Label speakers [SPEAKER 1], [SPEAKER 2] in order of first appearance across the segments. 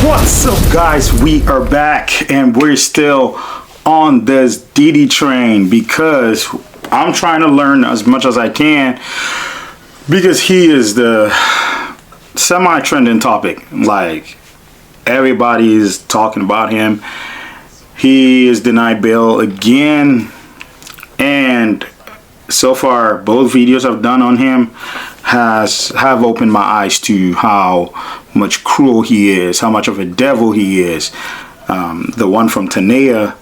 [SPEAKER 1] What's up, guys? We are back and we're still on this Diddy train because I'm trying to learn as much as I can because he is the semi-trending topic. Like, everybody is talking about him. He is denied bail again, and so far both videos I've done on him have opened my eyes to how much cruel he is, how much of a devil he is. The one from Talia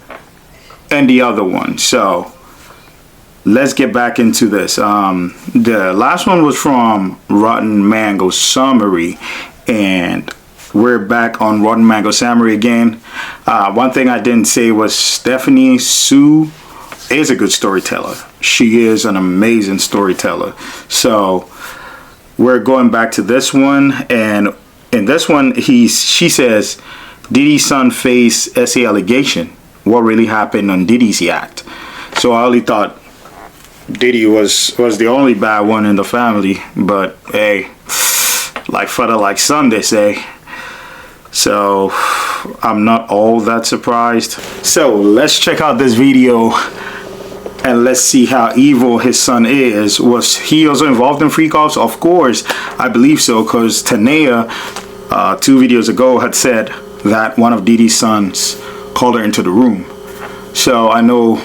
[SPEAKER 1] and the other one. So let's get back into this. The last one was from Rotten Mango Summary, and we're back on Rotten Mango Summary again. One thing I didn't say was Stephanie Sue is a good storyteller. She is an amazing storyteller. So we're going back to this one, and in this one she says Diddy's son faced SA allegation. What really happened on Diddy's yacht? So I only thought Diddy was the only bad one in the family, but hey, like father like son, they say. So I'm not all that surprised. So let's check out this video and let's see how evil his son is. Was he also involved in freak offs? Of course, I believe so, because Talia 2 videos ago had said that one of Diddy's sons called her into the room. So I know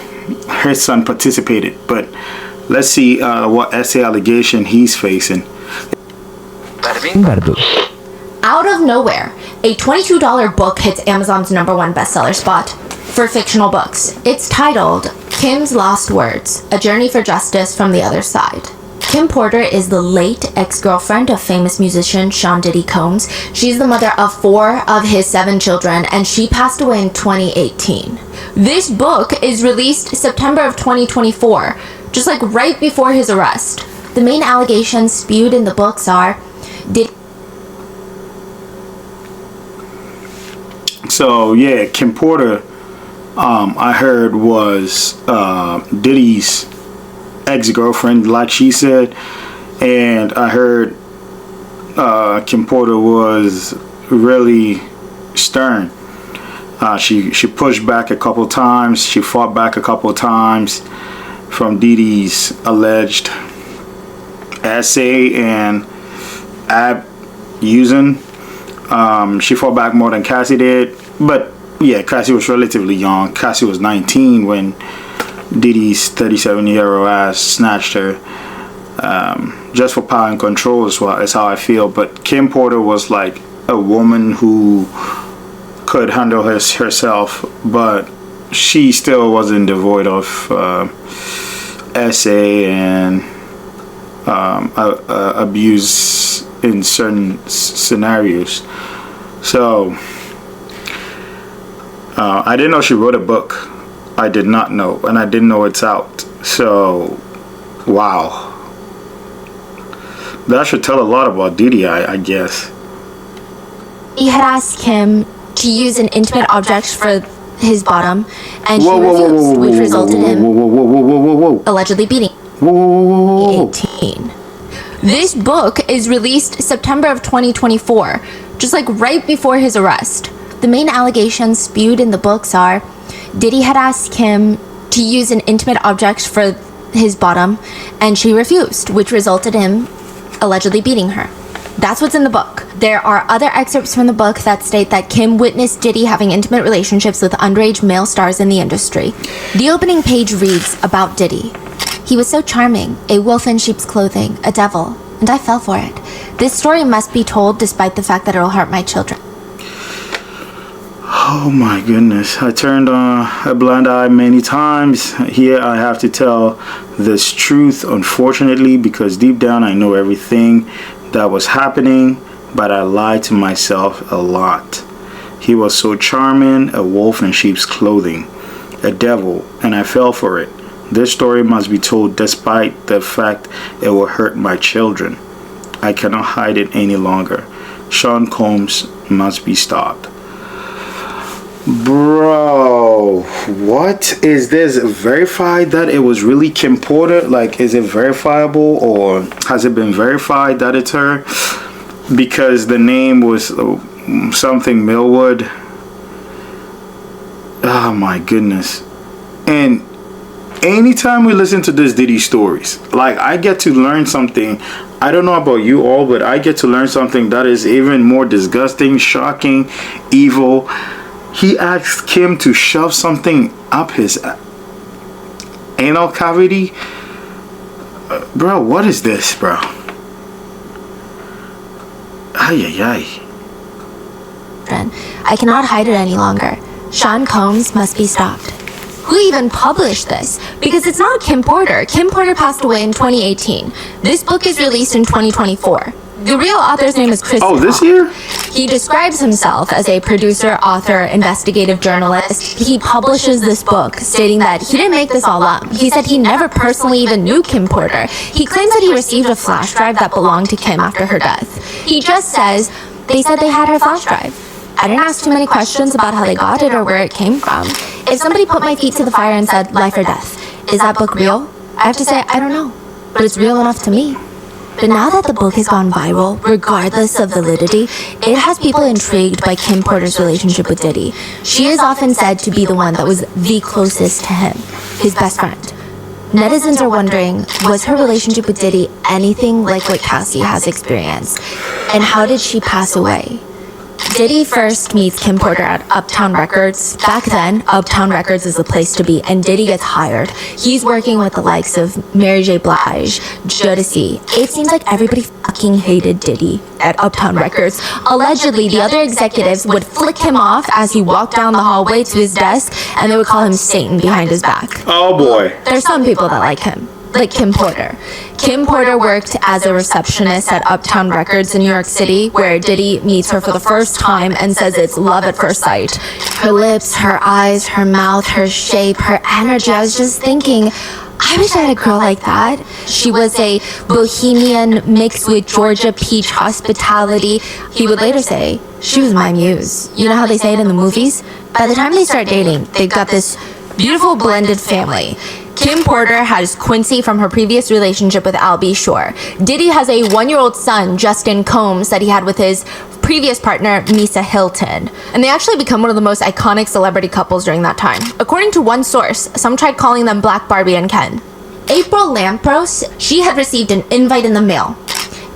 [SPEAKER 1] her son participated, but let's see what SA allegation he's facing.
[SPEAKER 2] Out of nowhere, a $22 book hits Amazon's #1 bestseller spot for fictional books. It's titled Kim's Lost Words, A Journey for Justice from the Other Side. Kim Porter is the late ex-girlfriend of famous musician Sean Diddy Combs. She's the mother of 4 of his 7 children, and she passed away in 2018. This book is released September of 2024, just like right before his arrest. The main allegations spewed in the books are
[SPEAKER 1] So yeah, Kim Porter, I heard was Diddy's ex-girlfriend, like she said, and I heard Kim Porter was really stern. She pushed back a couple times. She fought back a couple times from Diddy's alleged essay and abusing. She fought back more than Cassie did, but yeah, Cassie was relatively young. Cassie was 19 when Diddy's 37-year-old ass snatched her, just for power and control is how I feel. But Kim Porter was like a woman who could handle herself, but she still wasn't devoid of essay and abuse in certain scenarios. So I didn't know she wrote a book. I did not know, and I didn't know it's out. So wow, that should tell a lot about Diddy, I guess.
[SPEAKER 2] He had asked Kim to use an intimate object for his bottom, and she refused, which resulted in him allegedly beating 18. This book is released September of 2024, just like right before his arrest. The main allegations spewed in the books are Diddy had asked Kim to use an intimate object for his bottom, and she refused, which resulted in him allegedly beating her. That's what's in the book. There are other excerpts from the book that state that Kim witnessed Diddy having intimate relationships with underage male stars in the industry. The opening page reads about Diddy. He was so charming, a wolf in sheep's clothing, a devil, and I fell for it. This story must be told despite the fact that it'll hurt my children.
[SPEAKER 1] Oh my goodness, I turned a blind eye many times. Here I have to tell this truth, unfortunately, because deep down I know everything that was happening, but I lied to myself a lot. He was so charming, a wolf in sheep's clothing, a devil, and I fell for it. This story must be told despite the fact it will hurt my children. I cannot hide it any longer. Sean Combs must be stopped. Bro, what is this? Verified that it was really Kim Porter? Like, is it verifiable, or has it been verified that it's her? Because the name was something Millwood. Oh my goodness. And anytime we listen to this Diddy stories, like, I get to learn something. I don't know about you all, but I get to learn something that is even more disgusting, shocking, evil. He asked Kim to shove something up his anal cavity. Bro, what is this, bro? Ay, ay, ay.
[SPEAKER 2] I cannot hide it any longer. Sean Combs must be stopped. Who even published this? Because it's not Kim Porter. Kim Porter passed away in 2018. This book is released in 2024. The real author's name is Chris.
[SPEAKER 1] Oh, this year?
[SPEAKER 2] He describes himself as a producer, author, investigative journalist. He publishes this book stating that he didn't make this all up. He said he never personally even knew Kim Porter. He claims that he received a flash drive that belonged to Kim after her death. He just says, they said they had her flash drive. I didn't ask too many questions about how they got it or where it came from. If somebody put my feet to the fire and said, life or death, is that book real? I have to say, I don't know. But it's real enough to me. But now that the book has gone viral, regardless of validity, it has people intrigued by Kim Porter's relationship with Diddy. She is often said to be the one that was the closest to him, his best friend. Netizens are wondering, was her relationship with Diddy anything like what Cassie has experienced? And how did she pass away? Diddy first meets Kim Porter at Uptown Records. Back then, Uptown Records is the place to be, and Diddy gets hired. He's working with the likes of Mary J. Blige, Jodeci. It seems like everybody fucking hated Diddy at Uptown Records. Allegedly, the other executives would flick him off as he walked down the hallway to his desk, and they would call him Satan behind his back.
[SPEAKER 1] Oh boy.
[SPEAKER 2] There's some people that like him. Like Kim Porter. Kim Porter worked as a receptionist at Uptown Records in New York City, where Diddy meets her for the first time and says it's love at first sight. Her lips, her eyes, her mouth, her shape, her energy. I was just thinking, I wish I had a girl like that. She was a bohemian mixed with Georgia peach hospitality. He would later say, she was my muse. You know how they say it in the movies? By the time they start dating, they've got this beautiful blended family. Kim Porter has Quincy from her previous relationship with Al B. Shore. Diddy has a 1-year-old son, Justin Combs, that he had with his previous partner, Misa Hilton. And they actually become one of the most iconic celebrity couples during that time. According to one source, some tried calling them Black Barbie and Ken. April Lampros, she had received an invite in the mail.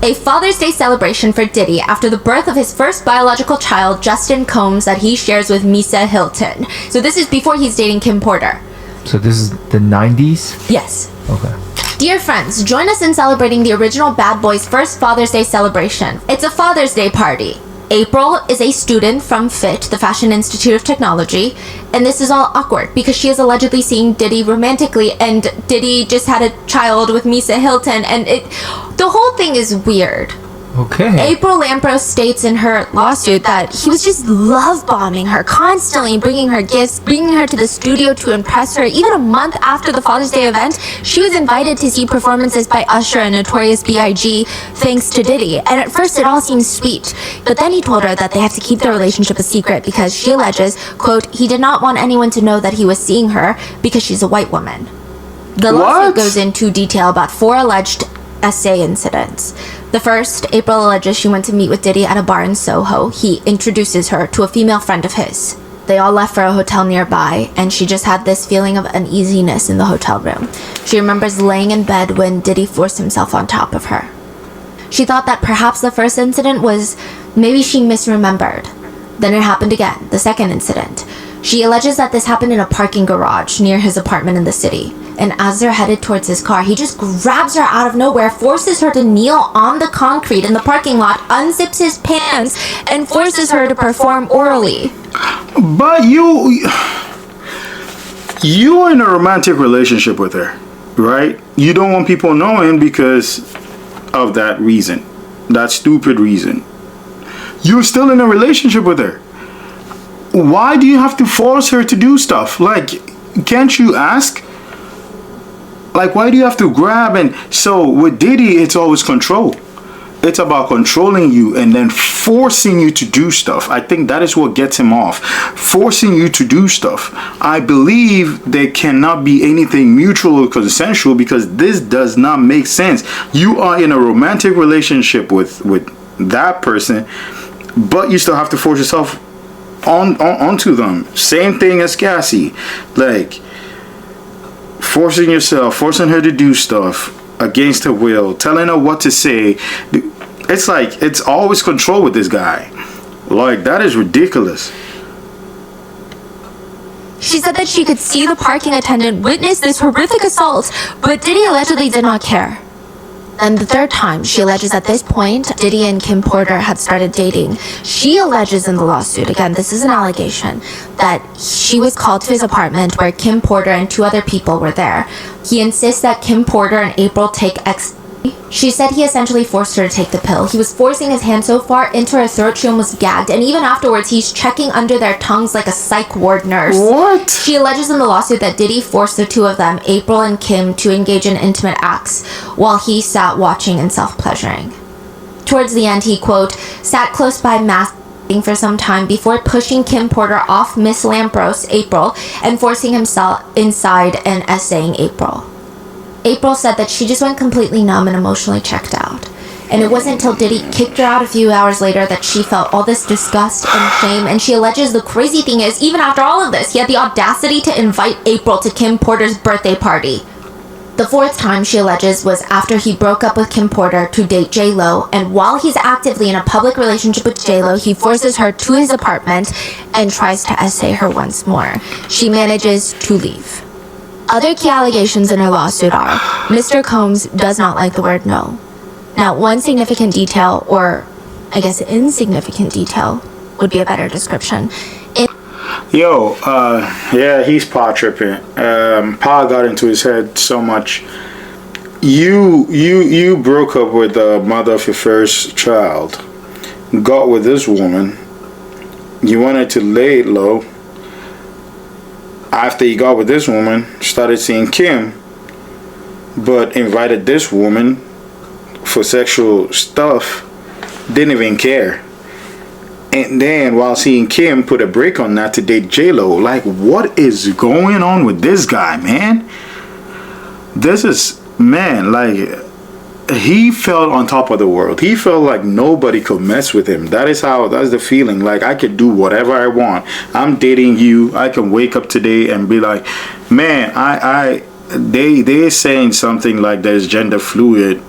[SPEAKER 2] A Father's Day celebration for Diddy after the birth of his first biological child, Justin Combs, that he shares with Misa Hilton. So this is before he's dating Kim Porter.
[SPEAKER 3] So this is the 90s?
[SPEAKER 2] Yes.
[SPEAKER 3] Okay.
[SPEAKER 2] Dear friends, join us in celebrating the original Bad Boys' first Father's Day celebration. It's a Father's Day party. April is a student from FIT, the Fashion Institute of Technology, and this is all awkward because she is allegedly seeing Diddy romantically, and Diddy just had a child with Misa Hilton, and the whole thing is weird.
[SPEAKER 3] Okay.
[SPEAKER 2] April Lampros states in her lawsuit that he was just love bombing her, constantly bringing her gifts, bringing her to the studio to impress her. Even a month after the Father's Day event, she was invited to see performances by Usher and Notorious B.I.G. thanks to Diddy. And at first it all seems sweet, but then he told her that they have to keep their relationship a secret because she alleges, quote, he did not want anyone to know that he was seeing her because she's a white woman. The lawsuit goes into detail about 4 alleged essay incidents. The first, April alleges she went to meet with Diddy at a bar in Soho. He introduces her to a female friend of his. They all left for a hotel nearby, and she just had this feeling of uneasiness in the hotel room. She remembers laying in bed when Diddy forced himself on top of her. She thought that perhaps the first incident was maybe she misremembered. Then it happened again, the second incident. She alleges that this happened in a parking garage near his apartment in the city. And as they're headed towards his car, he just grabs her out of nowhere, forces her to kneel on the concrete in the parking lot, unzips his pants, and forces her to perform orally.
[SPEAKER 1] But you're in a romantic relationship with her, right? You don't want people knowing because of that reason, that stupid reason. You're still in a relationship with her. Why do you have to force her to do stuff? Like, can't you ask? Like, why do you have to grab? And so with Diddy, it's always control. It's about controlling you and then forcing you to do stuff. I think that is what gets him off. Forcing you to do stuff. I believe there cannot be anything mutual or consensual because this does not make sense. You are in a romantic relationship with that person, but you still have to force yourself onto them. Same thing as Cassie, like forcing her to do stuff against her will, telling her what to say. It's like it's always control with this guy. Like, that is ridiculous.
[SPEAKER 2] She said that she could see the parking attendant witness this horrific assault, but Diddy allegedly did not care. And the third time, she alleges at this point, Diddy and Kim Porter had started dating. She alleges in the lawsuit, again, this is an allegation, that she was called to his apartment where Kim Porter and 2 other people were there. He insists that Kim Porter and April take ecstasy. She said he essentially forced her to take the pill. He was forcing his hand so far into her throat she almost gagged, and even afterwards he's checking under their tongues like a psych ward nurse.
[SPEAKER 1] What?
[SPEAKER 2] She alleges in the lawsuit that Diddy forced the 2 of them, April and Kim, to engage in intimate acts while he sat watching and self-pleasuring. Towards the end, he, quote, sat close by masturbating for some time before pushing Kim Porter off Miss Lampros, April, and forcing himself inside and essaying April. April said that she just went completely numb and emotionally checked out. And it wasn't until Diddy kicked her out a few hours later that she felt all this disgust and shame. And she alleges the crazy thing is, even after all of this, he had the audacity to invite April to Kim Porter's birthday party. The 4th time, she alleges, was after he broke up with Kim Porter to date J-Lo, and while he's actively in a public relationship with J-Lo, he forces her to his apartment and tries to essay her once more. She manages to leave. Other key allegations in her lawsuit are, Mr. Combs does not like the word no. Now, one significant detail, or I guess insignificant detail, would be a better description.
[SPEAKER 1] Yeah, he's paw tripping. Pa got into his head so much. You broke up with the mother of your first child, got with this woman. You wanted to lay it low. After you got with this woman, started seeing Kim, but invited this woman for sexual stuff, didn't even care. And then while seeing Kim, put a break on that to date J-Lo. Like, what is going on with this guy, man? This is, man, like, he felt on top of the world. He felt like nobody could mess with him. That's the feeling. Like, I could do whatever I want. I'm dating you. I can wake up today and be like, man, they're saying something like there's gender fluid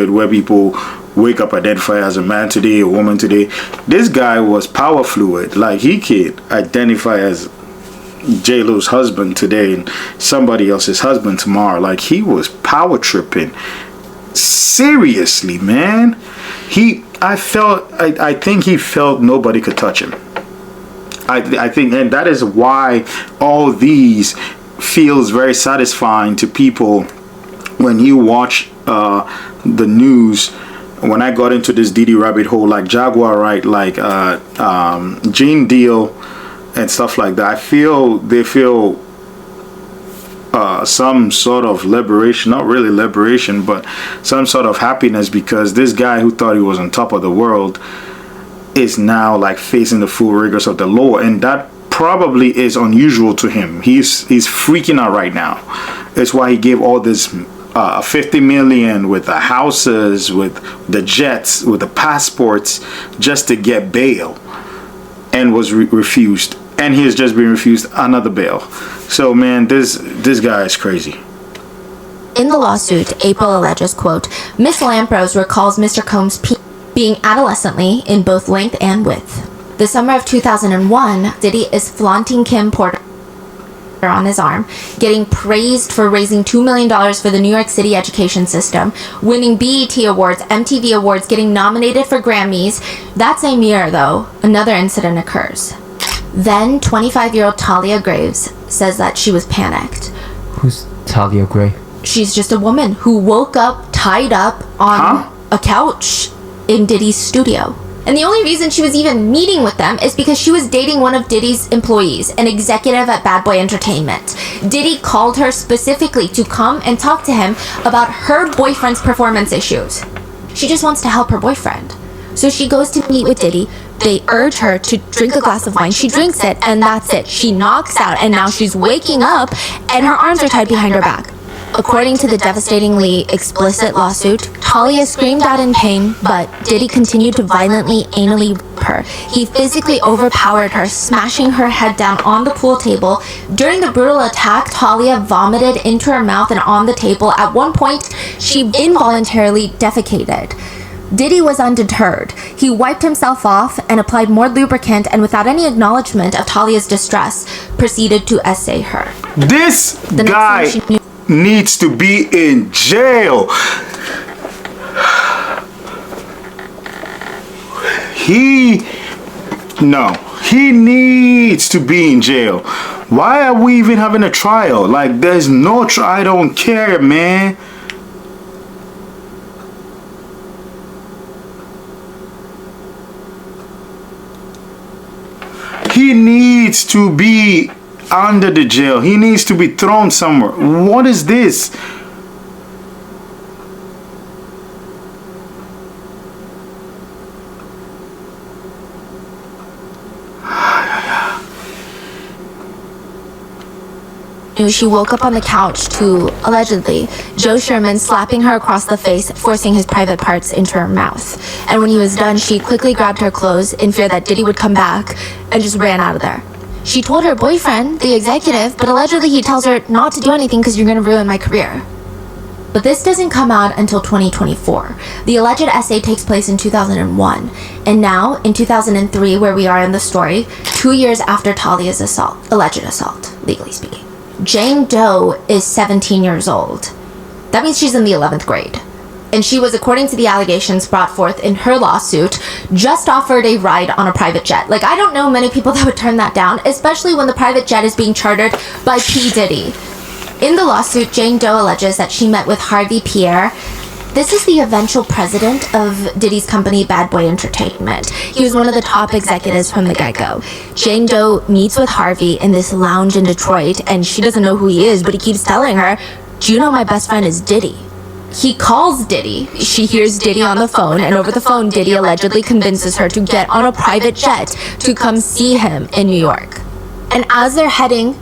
[SPEAKER 1] where people wake up, identify as a man today, a woman today. This guy was power fluid. Like, he could identify as J-Lo's husband today and somebody else's husband tomorrow. Like, he was power tripping. Seriously, man. I think he felt nobody could touch him. I think, and that is why all these feels very satisfying to people when you watch the news. When I got into this Diddy rabbit hole, like Jaguar, right, like Gene Deal and stuff like that, they feel some sort of liberation, not really liberation, but some sort of happiness, because this guy who thought he was on top of the world is now like facing the full rigors of the law, and that probably is unusual to him. He's freaking out right now. That's why he gave all this 50 million with the houses, with the jets, with the passports, just to get bail, and was refused. And he has just been refused another bail. So, man, this guy is crazy.
[SPEAKER 2] In the lawsuit, April alleges, quote, Miss Lampros recalls Mr. Combs being adolescently in both length and width. The summer of 2001, Diddy is flaunting Kim Porter on his arm, getting praised for raising $2 million for the New York City education system, winning BET Awards, MTV Awards, getting nominated for Grammys. That same year, though, another incident occurs. Then, 25-year-old Talia Graves says that she was panicked.
[SPEAKER 3] Who's Talia Graves?
[SPEAKER 2] She's just a woman who woke up tied up on a couch in Diddy's studio. And the only reason she was even meeting with them is because she was dating one of Diddy's employees, an executive at Bad Boy Entertainment. Diddy called her specifically to come and talk to him about her boyfriend's performance issues. She just wants to help her boyfriend. So she goes to meet with Diddy. They urge her to drink a glass of wine. She drinks it, and that's it. She knocks out, and now she's waking up, and her arms are tied behind her back. According to the devastatingly explicit lawsuit, Talia screamed out in pain, but Diddy continued to violently anally rape her. He physically overpowered her, smashing her head down on the pool table. During the brutal attack, Talia vomited into her mouth and on the table. At one point, she involuntarily defecated. Diddy was undeterred. He wiped himself off and applied more lubricant, and without any acknowledgement of Talia's distress, proceeded to essay her.
[SPEAKER 1] This guy needs to be in jail. He needs to be in jail. Why are we even having a trial? Like, there's no trial. I don't care, man. He needs to be under the jail. He needs to be thrown somewhere. What is this?
[SPEAKER 2] She woke up on the couch to, allegedly, Joe Sherman slapping her across the face, forcing his private parts into her mouth. And when he was done, she quickly grabbed her clothes in fear that Diddy would come back and just ran out of there. She told her boyfriend, the executive, but allegedly he tells her not to do anything because you're going to ruin my career. But this doesn't come out until 2024. The alleged essay takes place in 2001. And now, in 2003, where we are in the story, 2 years after Talia's alleged assault, legally speaking. Jane Doe is 17 years old. That means she's in the 11th grade. And she was, according to the allegations brought forth in her lawsuit, just offered a ride on a private jet. Like, I don't know many people that would turn that down, especially when the private jet is being chartered by P. Diddy. In the lawsuit, Jane Doe alleges that she met with Harvey Pierre. This is the eventual president of Diddy's company, Bad Boy Entertainment. He was one of the top executives from the get-go. Jane Doe meets with Harvey in this lounge in Detroit, and she doesn't know who he is, but he keeps telling her, "Do you know my best friend is Diddy?" He calls Diddy. She hears Diddy on the phone, and over the phone, Diddy allegedly convinces her to get on a private jet to come see him in New York. And as they're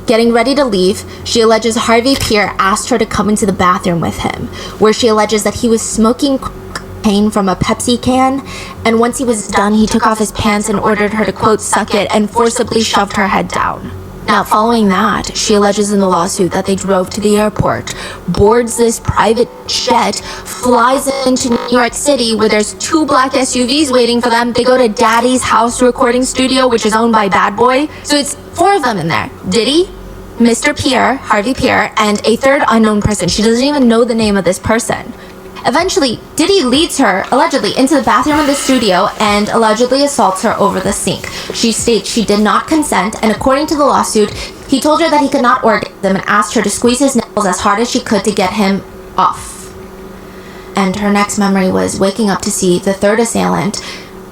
[SPEAKER 2] getting ready to leave, she alleges Harvey Pierre asked her to come into the bathroom with him, where she alleges that he was smoking cocaine from a Pepsi can, and once he was done, he took off his pants and ordered her to, quote, suck it, and forcibly shoved her head down. Now, following that, she alleges in the lawsuit that they drove to the airport, boards this private jet, flies into New York City where there's 2 black SUVs waiting for them. They go to Daddy's house recording studio, which is owned by Bad Boy. So it's 4 of them in there. Diddy, Mr. Pierre, Harvey Pierre, and a third unknown person. She doesn't even know the name of this person. Eventually, Diddy leads her, allegedly, into the bathroom of the studio and allegedly assaults her over the sink. She states she did not consent, and according to the lawsuit, he told her that he could not orgasm and asked her to squeeze his nipples as hard as she could to get him off. And her next memory was waking up to see the third assailant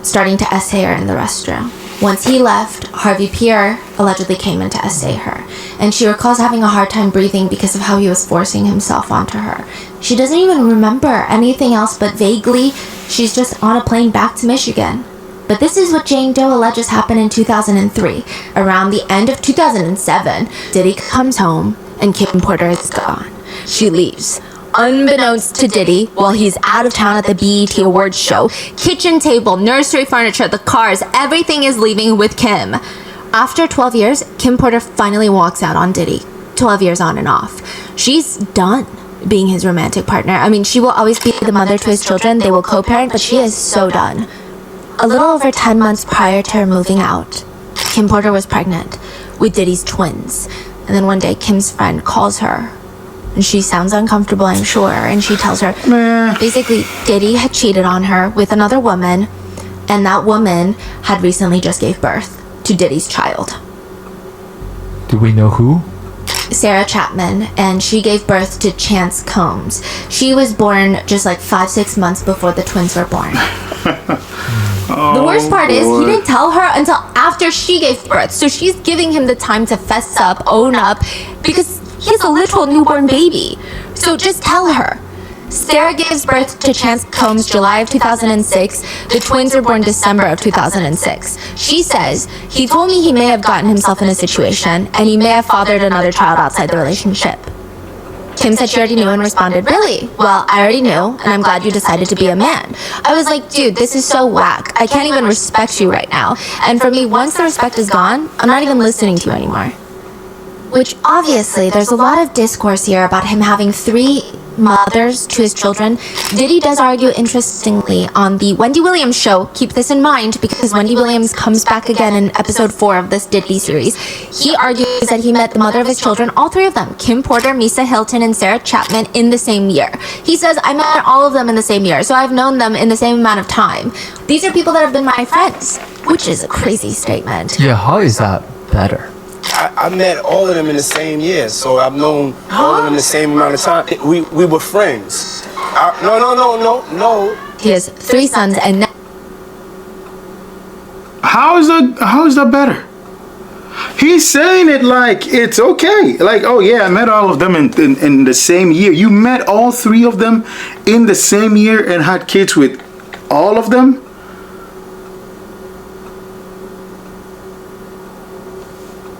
[SPEAKER 2] starting to essay her in the restroom. Once he left, Harvey Pierre allegedly came in to essay her, and she recalls having a hard time breathing because of how he was forcing himself onto her. She doesn't even remember anything else, but vaguely, she's just on a plane back to Michigan. But this is what Jane Doe alleges happened in 2003. Around the end of 2007, Diddy comes home, and Kim Porter is gone. She leaves. Unbeknownst to Diddy, while he's out of town at the BET Awards show, kitchen table, nursery furniture, the cars, everything is leaving with Kim. After 12 years, Kim Porter finally walks out on Diddy. 12 years on and off. She's done being his romantic partner. I mean, she will always be the mother to his children. They will co-parent, but she is so done. A little over 10 months prior to her moving out, Kim Porter was pregnant with Diddy's twins. And then one day, Kim's friend calls her. And she sounds uncomfortable, I'm sure, and she tells her, basically, Diddy had cheated on her with another woman, and that woman had recently just gave birth to Diddy's child.
[SPEAKER 3] Do we know who?
[SPEAKER 2] Sarah Chapman, and she gave birth to Chance Combs. She was born just like 5-6 months before the twins were born. The worst part is, he didn't tell her until after she gave birth, so she's giving him the time to fess up, own up, because he's a literal newborn baby. So just tell her. Sarah gives birth to Chance Combs July of 2006. The twins were born December of 2006. She says, he told me he may have gotten himself in a situation and he may have fathered another child outside the relationship. Kim said she already knew and responded, really? Well, I already knew, and I'm glad you decided to be a man. I was like, dude, this is so whack. I can't even respect you right now. And for me, once the respect is gone, I'm not even listening to you anymore. Which obviously, there's a lot of discourse here about him having 3 mothers to his children. Diddy does argue interestingly on the Wendy Williams show. Keep this in mind because Wendy Williams comes back again in episode 4 of this Diddy series. He argues that he met the mother of his children, all 3 of them, Kim Porter, Misa Hilton, and Sarah Chapman, in the same year. He says, I met all of them in the same year, so I've known them in the same amount of time. These are people that have been my friends, which is a crazy statement.
[SPEAKER 3] Yeah, how is that better?
[SPEAKER 4] I met all of them in the same year, so I've known all of them in the same amount of time. We were friends. No.
[SPEAKER 2] He has 3 sons and
[SPEAKER 1] How is that better? He's saying it like it's okay. Like, oh yeah, I met all of them in the same year. You met all 3 of them in the same year and had kids with all of them?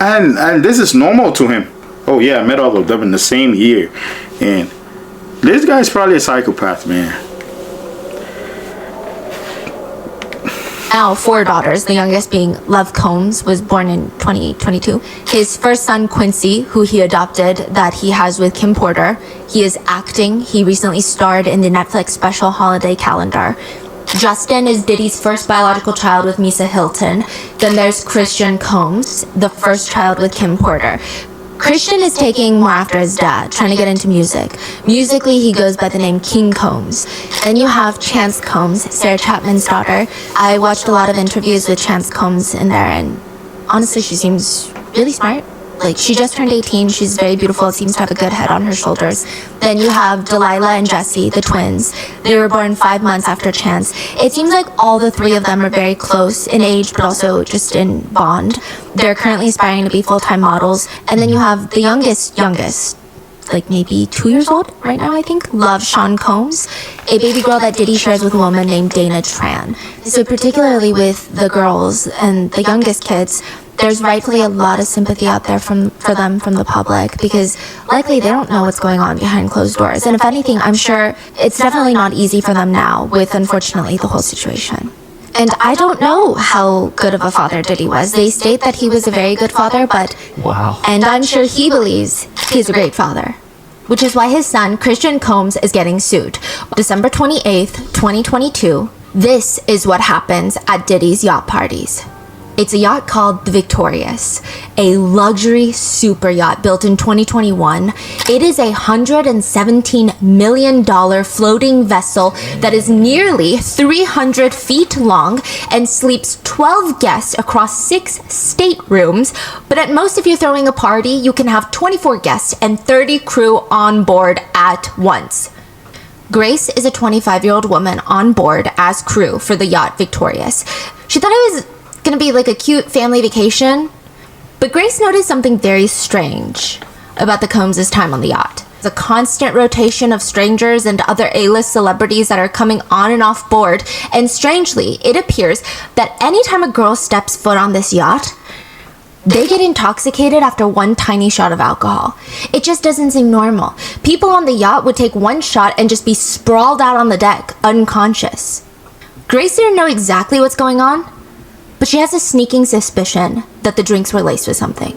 [SPEAKER 1] And this is normal to him. Oh yeah, I met all of them in the same year. And this guy's probably a psychopath, man.
[SPEAKER 2] now 4 daughters, the youngest being Love Combs, was born in 2022. His first son, Quincy, who he adopted, that he has with Kim Porter, he is acting. He recently starred in the Netflix special Holiday Calendar. Justin is Diddy's first biological child with Misa Hilton. Then there's Christian Combs, the first child with Kim Porter. Christian is taking more after his dad, trying to get into music. Musically, he goes by the name King Combs. Then you have Chance Combs, Sarah Chapman's daughter. I watched a lot of interviews with Chance Combs in there, and honestly, she seems really smart. Like, she just turned 18, she's very beautiful, seems to have a good head on her shoulders. Then you have Delilah and Jesse, the twins. They were born 5 months after Chance. It seems like all the 3 of them are very close in age, but also just in bond. They're currently aspiring to be full-time models. And then you have the youngest, like maybe 2 years old right now, I think, Love Sean Combs, a baby girl that Diddy shares with a woman named Dana Tran. So particularly with the girls and the youngest kids, there's rightfully a lot of sympathy out there for them from the public, because likely they don't know what's going on behind closed doors. And if anything, I'm sure it's definitely not easy for them now with, unfortunately, the whole situation. And I don't know how good of a father Diddy was. They state that he was a very good father, but...
[SPEAKER 3] Wow.
[SPEAKER 2] And I'm sure he believes he's a great father. Which is why his son, Christian Combs, is getting sued. December 28th, 2022, this is what happens at Diddy's yacht parties. It's a yacht called the Victorious, a luxury super yacht built in 2021. It is a $117 million floating vessel that is nearly 300 feet long and sleeps 12 guests across 6 staterooms. But at most, if you're throwing a party, you can have 24 guests and 30 crew on board at once. Grace is a 25-year-old woman on board as crew for the yacht Victorious. She thought it was gonna be like a cute family vacation, but Grace noticed something very strange about the Combs' time on the yacht. It's a constant rotation of strangers and other A-list celebrities that are coming on and off board, and strangely, it appears that anytime a girl steps foot on this yacht, they get intoxicated after one tiny shot of alcohol. It just doesn't seem normal. People on the yacht would take one shot and just be sprawled out on the deck, unconscious. Grace didn't know exactly what's going on, but she has a sneaking suspicion that the drinks were laced with something.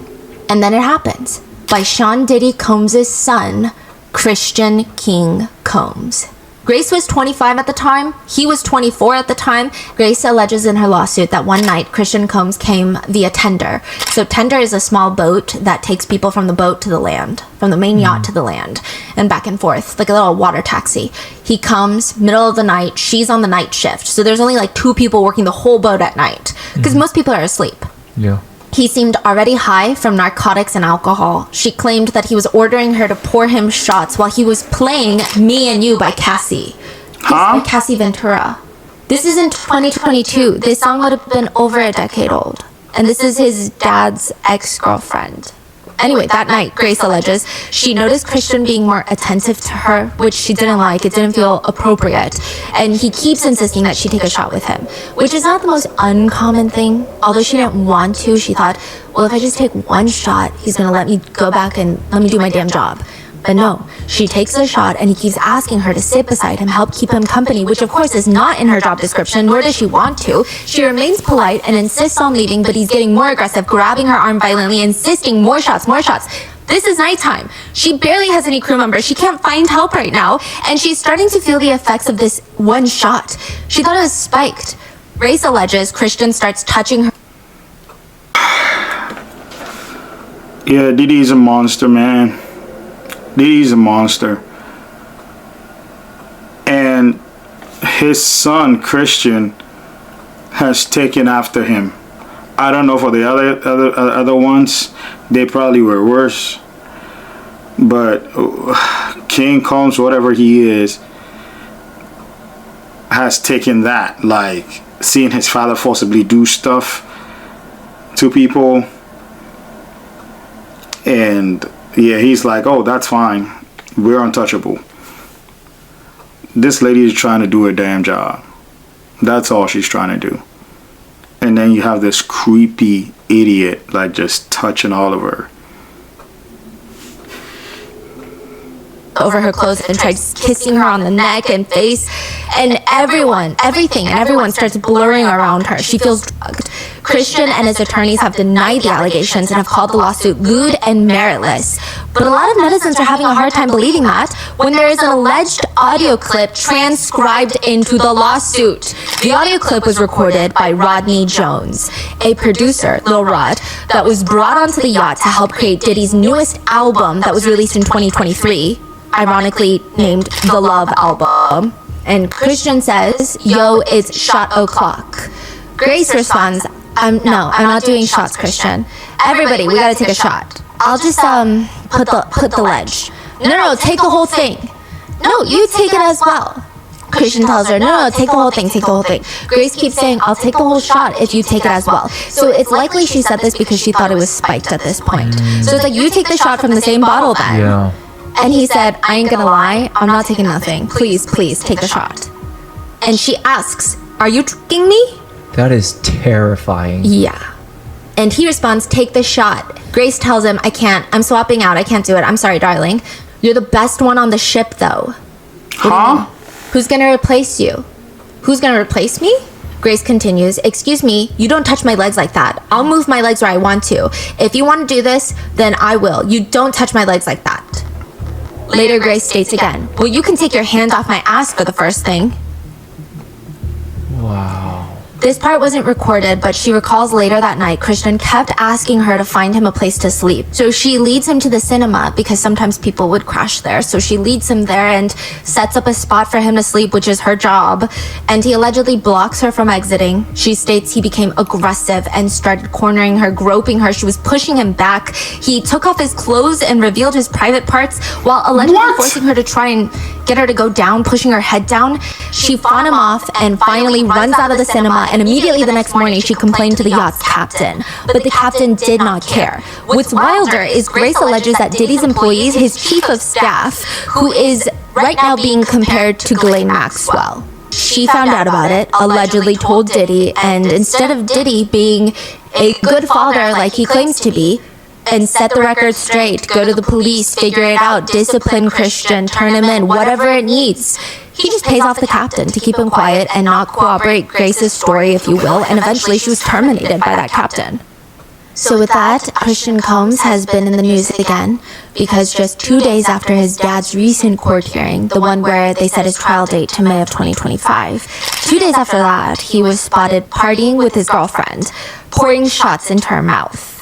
[SPEAKER 2] And then it happens. By Sean Diddy Combs' son, Christian King Combs. Grace was 25 at the time. He was 24 at the time. Grace alleges in her lawsuit that one night Christian Combs came via tender. So tender is a small boat that takes people from the boat to the land, from the main yacht to the land, and back and forth, like a little water taxi. He comes, middle of the night, she's on the night shift. So there's only like 2 people working the whole boat at night, because most people are asleep.
[SPEAKER 3] Yeah.
[SPEAKER 2] He seemed already high from narcotics and alcohol. She claimed that he was ordering her to pour him shots while he was playing Me and You by Cassie.
[SPEAKER 1] Huh?
[SPEAKER 2] By Cassie Ventura. This is in 2022. This song would have been over a decade old. And this is his dad's ex-girlfriend. Anyway, that night, Grace alleges, she noticed Christian being more attentive to her, which she didn't like. It didn't feel appropriate. And he keeps insisting that she take a shot with him, which is not the most uncommon thing. Although she didn't want to, she thought, well, if I just take one shot, he's going to let me go back and let me do my damn job. But no, she takes the shot and he keeps asking her to sit beside him, help keep him company, which of course is not in her job description, nor does she want to. She remains polite and insists on leaving, but he's getting more aggressive, grabbing her arm violently, insisting more shots, more shots. This is nighttime. She barely has any crew members. She can't find help right now, and she's starting to feel the effects of this one shot. She thought it was spiked. Grace alleges Christian starts touching her.
[SPEAKER 1] Yeah, Diddy's a monster, man. Diddy's a monster. And his son, Christian, has taken after him. I don't know for the other ones. They probably were worse. But King Combs, whatever he is, has taken that. Like, seeing his father forcibly do stuff to people. And yeah, he's like, oh, that's fine. We're untouchable. This lady is trying to do her damn job. That's all she's trying to do. And then you have this creepy idiot like just touching all of her.
[SPEAKER 2] Over her clothes and tries kissing her on the neck and face, and everyone starts blurring around her. She feels drugged. Christian and his attorneys have denied the allegations and have called the lawsuit lewd and meritless. But a lot of netizens are having a hard time believing that when there is an alleged audio clip transcribed into the lawsuit. The audio clip was recorded by Rodney Jones, a producer, Lil Rod, that was brought onto the yacht to help create Diddy's newest album that was released in 2023. Ironically named The Love Album. And Christian says, yo, it's shot o'clock. Grace responds, I'm not doing shots, Christian. Everybody, we gotta take a shot. I'll just put the ledge. No, take the whole thing. No, you take it as well. Christian tells her, no, take the whole thing, take the whole thing. Grace keeps saying, I'll take the whole shot if you take it as well. So it's likely she said this because she thought it was spiked at this point. So it's like, you take the shot from the same bottle then.
[SPEAKER 3] Yeah.
[SPEAKER 2] And he said, I ain't gonna lie, I'm not taking nothing. Please, take the shot. And she asks, are you tricking me?
[SPEAKER 3] That is terrifying.
[SPEAKER 2] Yeah. And he responds, take the shot. Grace tells him, I can't. I'm swapping out. I can't do it. I'm sorry, darling. You're the best one on the ship, though.
[SPEAKER 1] Huh?
[SPEAKER 2] Who's gonna replace you? Who's gonna replace me? Grace continues, excuse me, you don't touch my legs like that. I'll move my legs where I want to. If you want to do this, then I will. You don't touch my legs like that. Later, Grace states again, well, you can take your hand off my ass for the first thing.
[SPEAKER 3] Wow.
[SPEAKER 2] This part wasn't recorded, but she recalls later that night, Christian kept asking her to find him a place to sleep. So she leads him to the cinema because sometimes people would crash there. So she leads him there and sets up a spot for him to sleep, which is her job. And he allegedly blocks her from exiting. She states he became aggressive and started cornering her, groping her. She was pushing him back. He took off his clothes and revealed his private parts while allegedly forcing her to try and get her to go down, pushing her head down. She fought him off and finally runs out of the cinema, and immediately the next morning she complained to the yacht's captain. But the captain did not care. What's wilder is Grace alleges that Diddy's employees, his chief of staff, who is right now being compared to Ghislaine Maxwell. She found out about it, allegedly told Diddy, and instead of Diddy being a good father like he claims to be, and set the record straight, go to the police, figure it out, discipline Christian, turn him in, whatever it needs. He just pays off the captain to keep him quiet and not corroborate Grace's story, if you will, and eventually she was terminated by that captain. So with that, Christian Combs has been in the news again because just 2 days after his dad's recent court hearing, the one where they set his trial date to May of 2025, 2 days after that, he was spotted partying with his girlfriend, pouring shots into her mouth.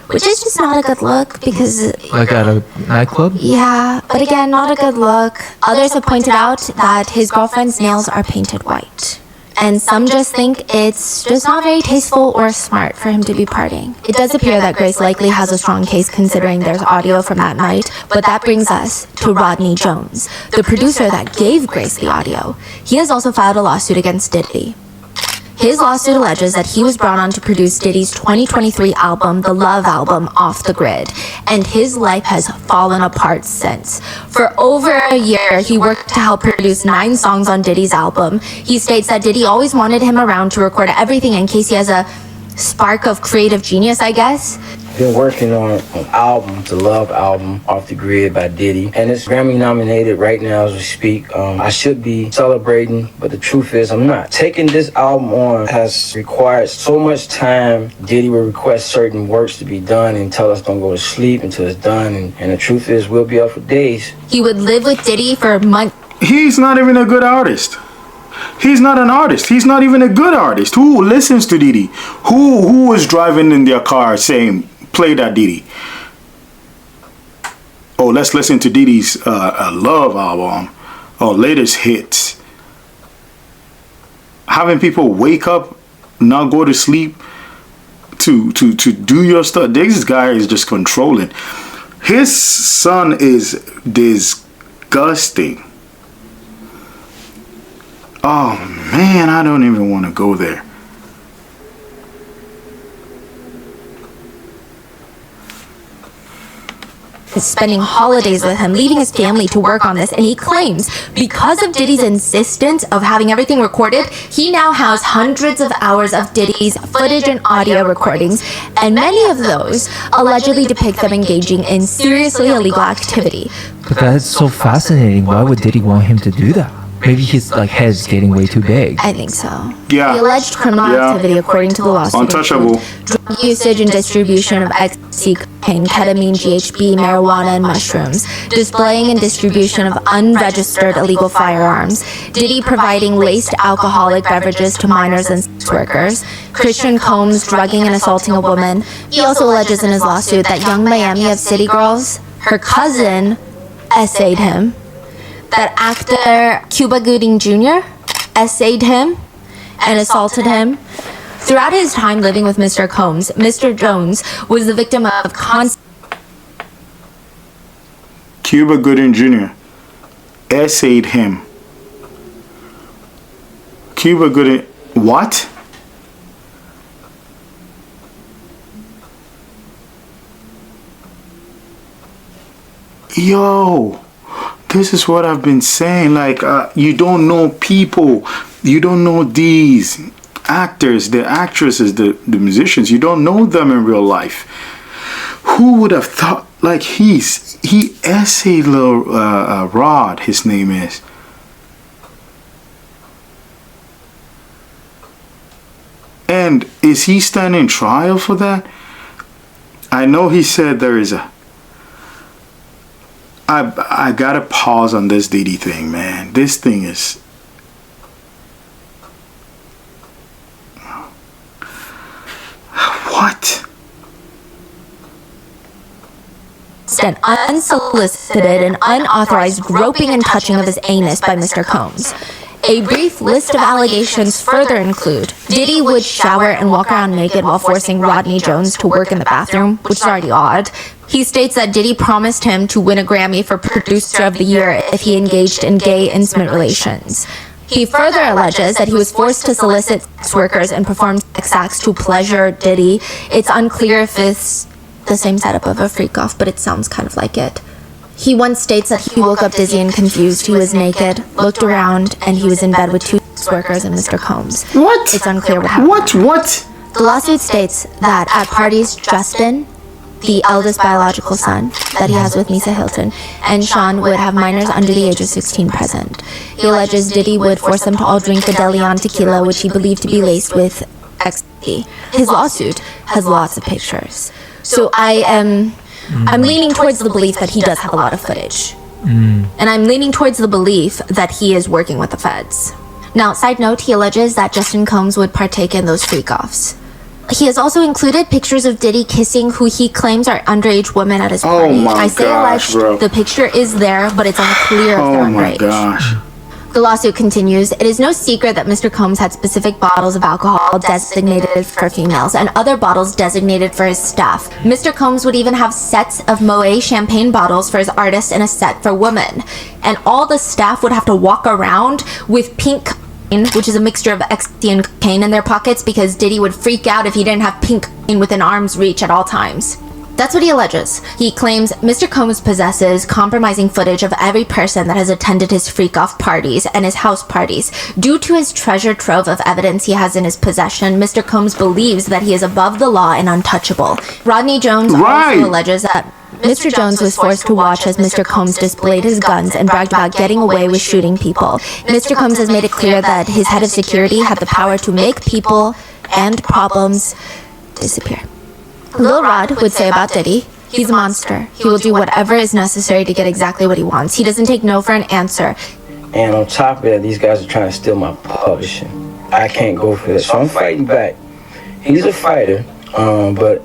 [SPEAKER 2] Which is just not a good look because...
[SPEAKER 3] Like at a nightclub?
[SPEAKER 2] Yeah, but again, not a good look. Others have pointed out that his girlfriend's nails are painted white. And some just think it's just not very tasteful or smart for him to be partying. It does appear that Grace likely has a strong case considering there's audio from that night, but that brings us to Rodney Jones, the producer that gave Grace the audio. He has also filed a lawsuit against Diddy. His lawsuit alleges that he was brought on to produce Diddy's 2023 album, The Love Album, off the grid, and his life has fallen apart since. For over a year, he worked to help produce 9 songs on Diddy's album. He states that Diddy always wanted him around to record everything in case he has a spark of creative genius, I guess.
[SPEAKER 5] been working on an album, the Love album, Off the Grid by Diddy, and it's Grammy nominated right now as we speak. I should be celebrating, but the truth is I'm not. Taking this album on has required so much time. Diddy will request certain works to be done and tell us don't go to sleep until it's done, and the truth is we'll be up for days.
[SPEAKER 2] He would live with Diddy for months.
[SPEAKER 1] He's not even a good artist. He's not an artist. He's not even a good artist. Who listens to Diddy? Who was driving in their car saying, play that Diddy? Oh, let's listen to Diddy's Love album or latest hits. Having people wake up, not go to sleep to do your stuff. This guy is just controlling. His son is disgusting. Oh man, I don't even want to go there.
[SPEAKER 2] Spending holidays with him, leaving his family to work on this, and he claims because of Diddy's insistence of having everything recorded, he now has hundreds of hours of Diddy's footage and audio recordings, and many of those allegedly depict them engaging in seriously illegal activity.
[SPEAKER 3] But that's so fascinating. Why would Diddy want him to do that? Maybe his head's getting way too big.
[SPEAKER 2] I think so.
[SPEAKER 1] Yeah.
[SPEAKER 2] The alleged criminal activity, according to the lawsuit,
[SPEAKER 1] Untouchable.
[SPEAKER 2] drug usage and distribution of ecstasy, cocaine, ketamine, GHB, marijuana, and mushrooms, displaying and distribution of unregistered illegal firearms, Diddy providing laced alcoholic beverages to minors and sex workers, Christian Combs drugging and assaulting a woman. He also alleges in his lawsuit that young Miami of City Girls, her cousin, essayed him. That actor Cuba Gooding Jr. essayed him and assaulted him. Throughout his time living with Mr. Combs, Mr. Jones was the victim of constant...
[SPEAKER 1] Cuba Gooding Jr. essayed him. Cuba Gooding... What? Yo... This is what I've been saying. Like, you don't know people. You don't know these actors, the actresses, the musicians. You don't know them in real life. Who would have thought? Like, he essayed little Rod, his name is. And is he standing trial for that? I know he said there is a... I gotta pause on this Diddy thing, man. This thing is... What?
[SPEAKER 2] An unsolicited and unauthorized groping and touching of his anus by Mr. Combs. A brief list of allegations further include Diddy would shower and walk around naked while forcing Rodney Jones to work in the bathroom, which is already odd. He states that Diddy promised him to win a Grammy for Producer of the Year if he engaged in gay intimate relations. He further alleges that he was forced to solicit sex workers and perform sex acts to pleasure Diddy. It's unclear if it's the same setup of a freak-off, but it sounds kind of like it. He once states that he woke up dizzy and confused. He was naked, looked around, and he was in bed with two sex workers and Mr. Combs.
[SPEAKER 1] What?
[SPEAKER 2] It's unclear what happened.
[SPEAKER 1] What?
[SPEAKER 2] The lawsuit states that at parties, Justin, the eldest biological son that he has with Misa Hilton, and Sean would have minors under the age of 16 present. He alleges Diddy would force them to all drink the De Leon tequila, which he believed to be laced with ecstasy. His lawsuit has lots of pictures. So I'm leaning towards the belief that he does have a lot of footage. And I'm leaning towards the belief that he is working with the feds. Now, side note, he alleges that Justin Combs would partake in those freak-offs. He has also included pictures of Diddy kissing who he claims are underage women at his party.
[SPEAKER 1] Oh my
[SPEAKER 2] I say
[SPEAKER 1] gosh,
[SPEAKER 2] alleged,
[SPEAKER 1] bro.
[SPEAKER 2] the picture is there, but it's unclear if they're
[SPEAKER 1] Oh my
[SPEAKER 2] underage.
[SPEAKER 1] gosh.
[SPEAKER 2] The lawsuit continues. It is no secret that Mr. Combs had specific bottles of alcohol designated for females and other bottles designated for his staff. Mr. Combs would even have sets of Moet champagne bottles for his artists and a set for women. And all the staff would have to walk around with pink cocaine, which is a mixture of ecstasy and cocaine, in their pockets because Diddy would freak out if he didn't have pink cocaine within arm's reach at all times. That's what he alleges. He claims Mr. Combs possesses compromising footage of every person that has attended his freak-off parties and his house parties. Due to his treasure trove of evidence he has in his possession, Mr. Combs believes that he is above the law and untouchable. Rodney Jones also alleges that Mr. Jones was forced to watch as Mr. Combs displayed his guns and bragged about getting away with shooting people. Mr. Combs has made it clear that his head of security had the power to make people and problems disappear. Lil Rod would say about Diddy, he's a monster. He will do whatever is necessary to get exactly what he wants. He doesn't take no for an answer.
[SPEAKER 5] And on top of that, these guys are trying to steal my publishing. I can't go for this, so I'm fighting back. He's a fighter, but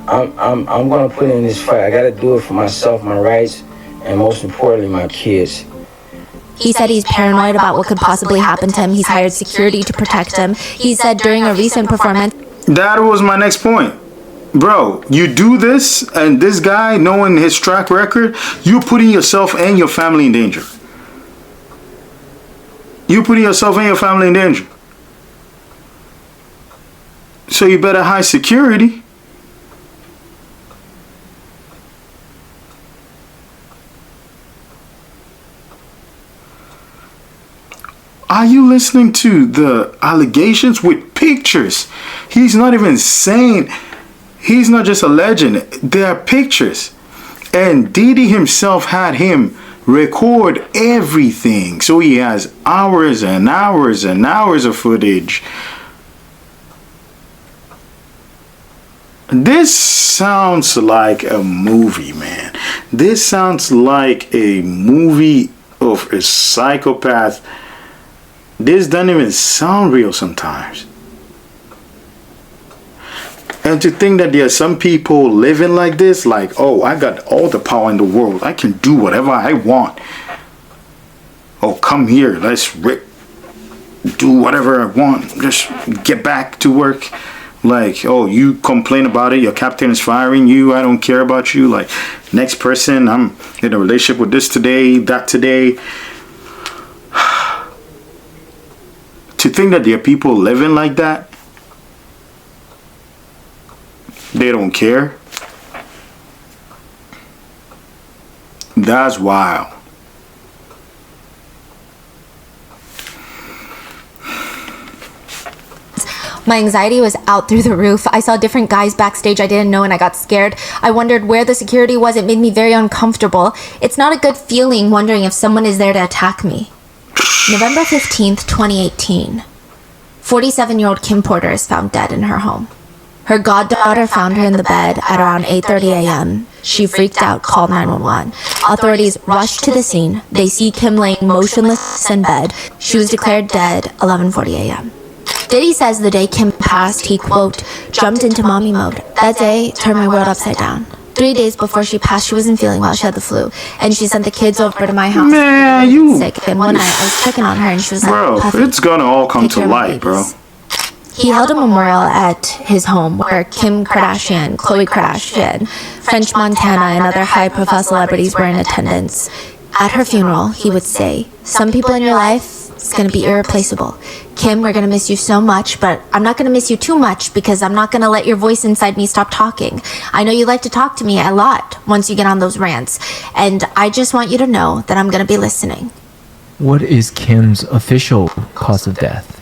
[SPEAKER 5] I'm gonna put in this fight. I gotta do it for myself, my rights, and most importantly, my kids.
[SPEAKER 2] He said he's paranoid about what could possibly happen to him. He's hired security to protect him. He said during a recent performance...
[SPEAKER 1] That was my next point. Bro, you do this, and this guy, knowing his track record, you're putting yourself and your family in danger. You're putting yourself and your family in danger. So you better hire security. Are you listening to the allegations with pictures? He's not even saying... He's not just a legend. There are pictures. And Diddy himself had him record everything. So he has hours and hours and hours of footage. This sounds like a movie, man. This sounds like a movie of a psychopath. This doesn't even sound real sometimes. And to think that there are some people living like this, like, oh, I got all the power in the world. I can do whatever I want. Oh, come here. Let's do whatever I want. Just get back to work. Like, oh, you complain about it. Your captain is firing you. I don't care about you. Like, next person, I'm in a relationship with this today, that today. To think that there are people living like that. They don't care. That's wild.
[SPEAKER 2] My anxiety was out through the roof. I saw different guys backstage I didn't know and I got scared. I wondered where the security was. It made me very uncomfortable. It's not a good feeling wondering if someone is there to attack me. November 15th, 2018. 47-year-old Kim Porter is found dead in her home. Her goddaughter found her in the bed at around 8:30 a.m. She freaked out, called 911. Authorities rushed to the scene. They see Kim laying motionless in bed. She was declared dead 11:40 a.m. Diddy says the day Kim passed, he, quote, jumped into mommy mode. That day turned my world upside down. 3 days before she passed, she wasn't feeling well. She had the flu. And she sent the kids over to my house.
[SPEAKER 1] Man, you...
[SPEAKER 2] sick. And one night I was checking on her and she was like,
[SPEAKER 1] bro,
[SPEAKER 2] Puffy,
[SPEAKER 1] it's gonna all come to light, bro.
[SPEAKER 2] He held a memorial at his home where Kim Kardashian, Khloe Kardashian, French Montana, and other high-profile celebrities were in attendance. At her funeral, he would say, some people in your life, it's going to be irreplaceable. Kim, we're going to miss you so much, but I'm not going to miss you too much because I'm not going to let your voice inside me stop talking. I know you like to talk to me a lot once you get on those rants, and I just want you to know that I'm going to be listening.
[SPEAKER 3] What is Kim's official cause of death?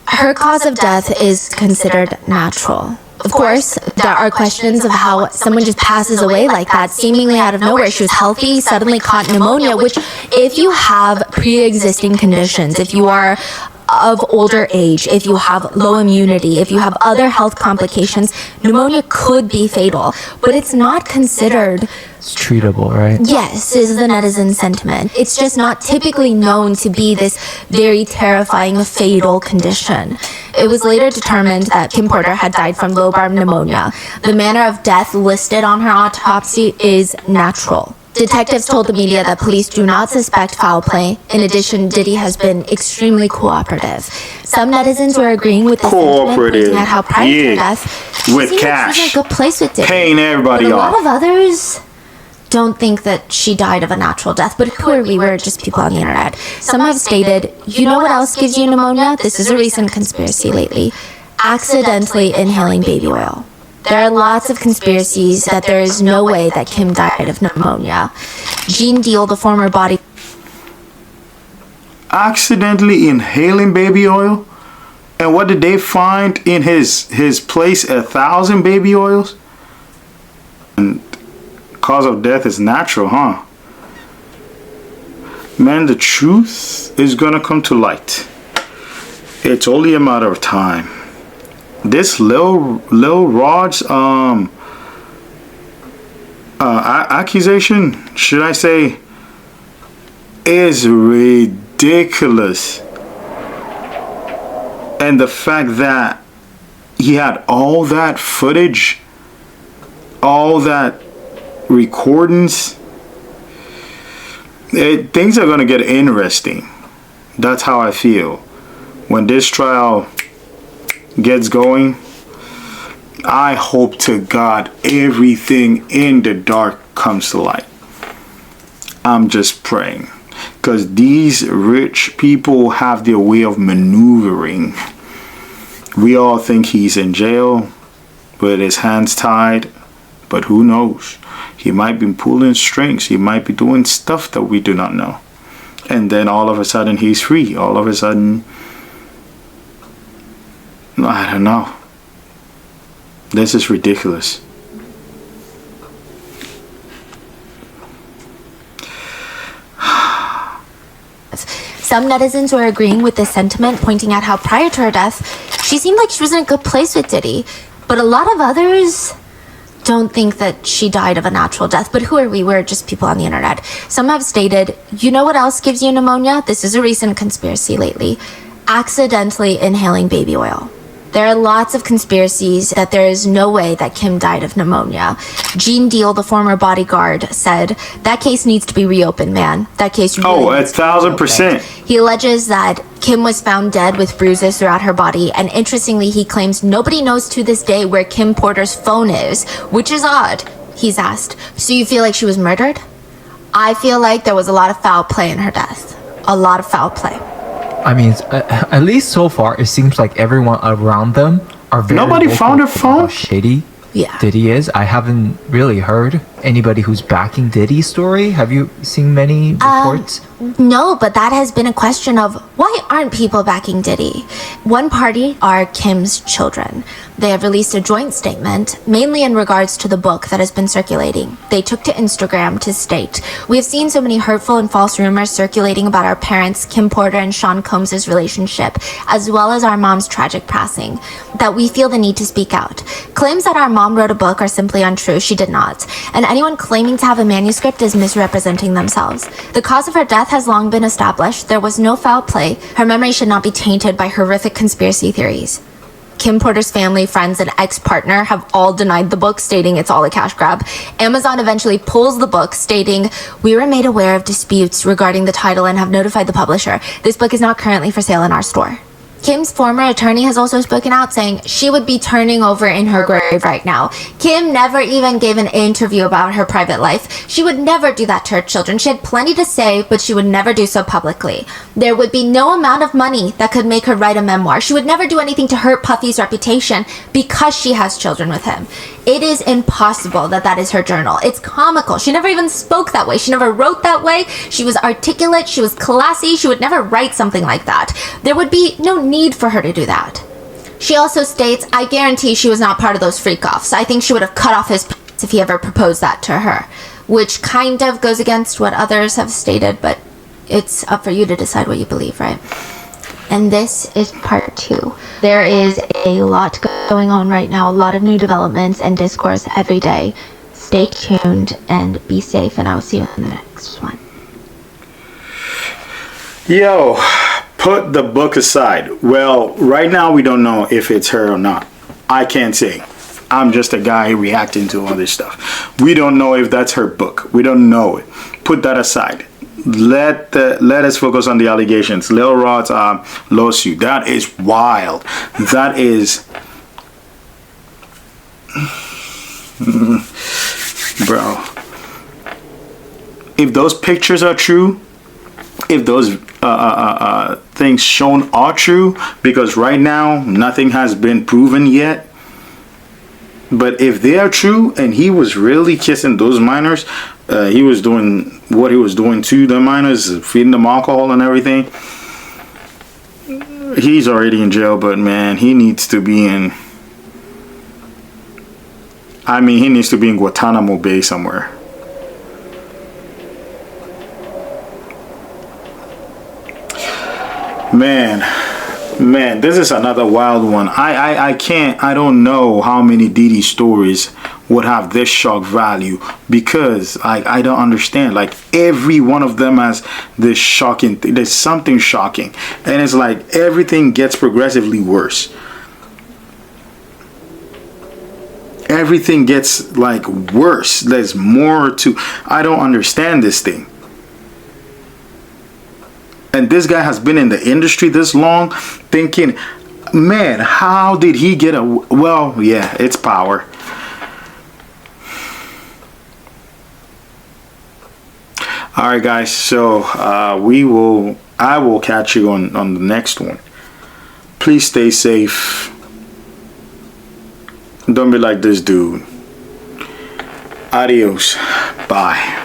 [SPEAKER 2] Her cause of death is considered natural. Of course, there are questions of how someone just passes away like that, seemingly out of nowhere. She was healthy, suddenly caught pneumonia, which if you have pre-existing conditions, if you are of older age, if you have low immunity, if you have other health complications, pneumonia could be fatal, but it's not considered...
[SPEAKER 3] It's treatable, right?
[SPEAKER 2] Yes, is the netizen sentiment. It's just not typically known to be this very terrifying, fatal condition. It was later determined that Kim Porter had died from lobar pneumonia. The manner of death listed on her autopsy is natural. Detectives told the media that police do not suspect foul play. In addition, Diddy has been extremely cooperative. Some netizens were agreeing with the sentiment, pointing at how prior to death,
[SPEAKER 1] with cash,
[SPEAKER 2] she was in a good place with Diddy.
[SPEAKER 1] paying everybody
[SPEAKER 2] but a
[SPEAKER 1] off.
[SPEAKER 2] lot of others don't think that she died of a natural death, but who are we? We're just people on the internet. Some have stated, you know what else gives you pneumonia? This is a recent conspiracy lately. Accidentally inhaling baby oil. There are lots of conspiracies that there is no way that Kim died of pneumonia. Gene Deal, the former body...
[SPEAKER 1] Accidentally inhaling baby oil? And what did they find in his place? 1,000 baby oils? And cause of death is natural, huh? Man, the truth is gonna come to light. It's only a matter of time. This Lil Rod's accusation, should I say, is ridiculous. And the fact that he had all that footage, all that recordings, things are going to get interesting. That's how I feel. When this trial gets going, I hope to God everything in the dark comes to light. I'm just praying. Because these rich people have their way of maneuvering. We all think he's in jail with his hands tied. But who knows? He might be pulling strings. He might be doing stuff that we do not know. And then all of a sudden he's free. All of a sudden, I don't know. This is ridiculous.
[SPEAKER 2] Some netizens were agreeing with this sentiment, pointing out how prior to her death, she seemed like she was in a good place with Diddy. But a lot of others don't think that she died of a natural death. But who are we? We're just people on the internet. Some have stated, you know what else gives you pneumonia? This is a recent conspiracy lately. Accidentally inhaling baby oil. There are lots of conspiracies that there is no way that Kim died of pneumonia. Gene Deal, the former bodyguard, said, that case needs to be reopened, man. That case really needs to be
[SPEAKER 1] 1,000%.
[SPEAKER 2] He alleges that Kim was found dead with bruises throughout her body, and interestingly, he claims nobody knows to this day where Kim Porter's phone is, which is odd. He's asked, so you feel like she was murdered? I feel like there was a lot of foul play in her death. A lot of foul play.
[SPEAKER 3] I mean, at least so far, it seems like everyone around them are very
[SPEAKER 1] Nobody
[SPEAKER 3] vocal
[SPEAKER 1] found her
[SPEAKER 3] about
[SPEAKER 1] phone?
[SPEAKER 3] how shady
[SPEAKER 2] Yeah.
[SPEAKER 3] Diddy is. I haven't really heard anybody who's backing Diddy's story. Have you seen many reports?
[SPEAKER 2] No, but that has been a question of why aren't people backing Diddy? One party are Kim's children. They have released a joint statement, mainly in regards to the book that has been circulating. They took to Instagram to state, we have seen so many hurtful and false rumors circulating about our parents, Kim Porter and Sean Combs' relationship, as well as our mom's tragic passing, that we feel the need to speak out. Claims that our mom wrote a book are simply untrue. She did not. And anyone claiming to have a manuscript is misrepresenting themselves. The cause of her death has long been established. There was no foul play. Her memory should not be tainted by horrific conspiracy theories. Kim Porter's family, friends, and ex-partner have all denied the book, stating it's all a cash grab. Amazon eventually pulls the book, stating, we were made aware of disputes regarding the title and have notified the publisher. This book is not currently for sale in our store. Kim's former attorney has also spoken out, saying she would be turning over in her grave right now. Kim never even gave an interview about her private life. She would never do that to her children. She had plenty to say, but she would never do so publicly. There would be no amount of money that could make her write a memoir. She would never do anything to hurt Puffy's reputation because she has children with him. It is impossible that that is her journal. It's comical. She never even spoke that way. She never wrote that way. She was articulate. She was classy. She would never write something like that. There would be no need for her to do that. She also states, I guarantee she was not part of those freak-offs. I think she would have cut off his pants if he ever proposed that to her, which kind of goes against what others have stated, but it's up for you to decide what you believe, right? And this is part 2. There is a lot going on right now, a lot of new developments and discourse every day. Stay tuned and be safe, and I will see you in the next one.
[SPEAKER 1] Yo, put the book aside. Well, right now we don't know if it's her or not. I can't say. I'm just a guy reacting to all this stuff. We don't know if that's her book. We don't know it. Put that aside. Let us focus on the allegations. Lil Rod's lawsuit. That is wild. That is, bro. If those pictures are true, if those things shown are true, because right now nothing has been proven yet. But if they are true and he was really kissing those minors, he was doing what he was doing to the minors, feeding them alcohol and everything, he's already in jail. But man, he needs to be in, I mean, he needs to be in Guantanamo Bay somewhere. Man, this is another wild one. I don't know how many Diddy stories would have this shock value, because I don't understand. Like, every one of them has this shocking thing. There's something shocking, and it's like everything gets progressively worse. Everything gets like worse. There's more to, I don't understand this thing. And this guy has been in the industry this long, thinking, man, how did he get a, well, yeah, it's power. All right, guys, so I will catch you on the next one. Please stay safe. Don't be like this dude. Adios. Bye.